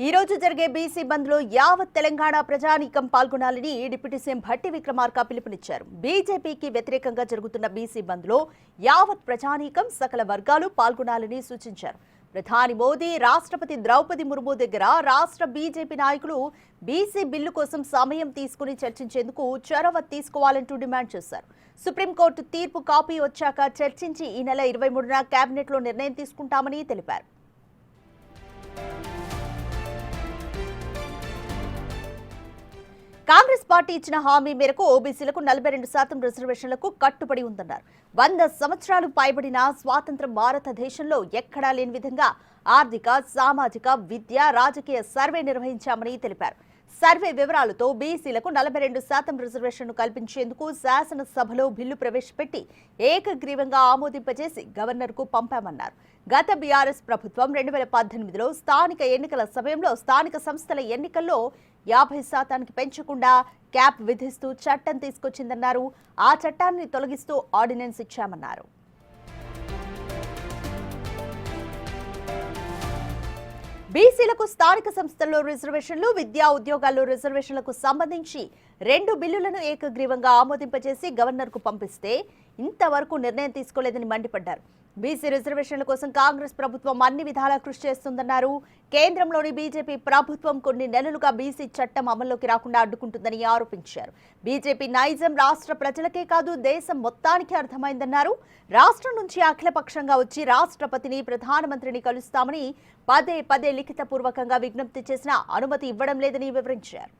ఈ రోజు జరిగే బీసీ బంద్ లో యావత్ తెలంగాణ ప్రజానీకం పాల్గొనాలని డిప్యూటీ సీఎం భట్టి విక్రమార్క పిలుపునిచ్చారు. బీజేపీకి వ్యతిరేకంగా జరుగుతున్న బీసీ బంద్ లో యావత్ ప్రజానీకం సకల వర్గాలు పాల్గొనాలని సూచించారు. ప్రధాని మోదీ, రాష్ట్రపతి ద్రౌపది ముర్ము దగ్గర రాష్ట్ర బీజేపీ నాయకులు బీసీ బిల్లు కోసం సమయం తీసుకుని చర్చించేందుకు చొరవ తీసుకోవాలంటూ డిమాండ్ చేశారు. సుప్రీంకోర్టు తీర్పు కాపీ వచ్చాక చర్చించి ఈ నెల 23న కేబినెట్ లో నిర్ణయం తీసుకుంటామని తెలిపారు. కాంగ్రెస్ పార్టీ ఇచ్చిన హామీ మేరకు ఓబీసీలకు 42% రిజర్వేషన్లకు కట్టుబడి ఉందన్నారు. 100 సంవత్సరాలు పైబడిన స్వాతంత్ర భారతదేశంలో ఎక్కడా లేని విధంగా ఆర్థిక, సామాజిక, విద్య, రాజకీయ సర్వే నిర్వహించామని తెలిపారు. సర్వే వివరాలతో బీసీలకు 42% రిజర్వేషన్ను కల్పించేందుకు శాసనసభలో బిల్లు ప్రవేశపెట్టి ఏకగ్రీవంగా ఆమోదింపజేసి గవర్నర్కు పంపామన్నారు. గత బీఆర్ఎస్ ప్రభుత్వం 2018లో స్థానిక ఎన్నికల సమయంలో స్థానిక సంస్థల ఎన్నికల్లో 50% పెంచకుండా క్యాప్ విధిస్తూ చట్టం తీసుకొచ్చిందన్నారు. ఆ చట్టాన్ని తొలగిస్తూ ఆర్డినెన్స్ ఇచ్చామన్నారు. బీసీలకు స్థానిక సంస్థల్లో రిజర్వేషన్లు, విద్యా ఉద్యోగాల్లో రిజర్వేషన్లకు సంబంధించి 2 బిల్లులను ఏకగ్రీవంగా ఆమోదింపజేసి గవర్నర్కు పంపిస్తే ఇంతవరకు నిర్ణయం తీసుకోలేదని మండిపడ్డారు. బీసీ రిజర్వేషన్ల కోసం కాంగ్రెస్ ప్రభుత్వం అన్ని విధాలా కృషి చేస్తుందన్నారు. కేంద్రంలోని బీజేపీ ప్రభుత్వం కొన్ని నెలలుగా బీసీ చట్టం అమల్లోకి రాకుండా అడ్డుకుంటుందని ఆరోపించారు. బీజేపీ నైజం రాష్ట్ర ప్రజలకే కాదు దేశం మొత్తానికి అర్థమైందన్నారు. రాష్ట్రం నుంచి అఖిలపక్షంగా వచ్చి రాష్ట్రపతిని, ప్రధానమంత్రిని కలుస్తామని పదే పదే లిఖితపూర్వకంగా విజ్ఞప్తి చేసినా అనుమతి ఇవ్వడం లేదని వివరించారు.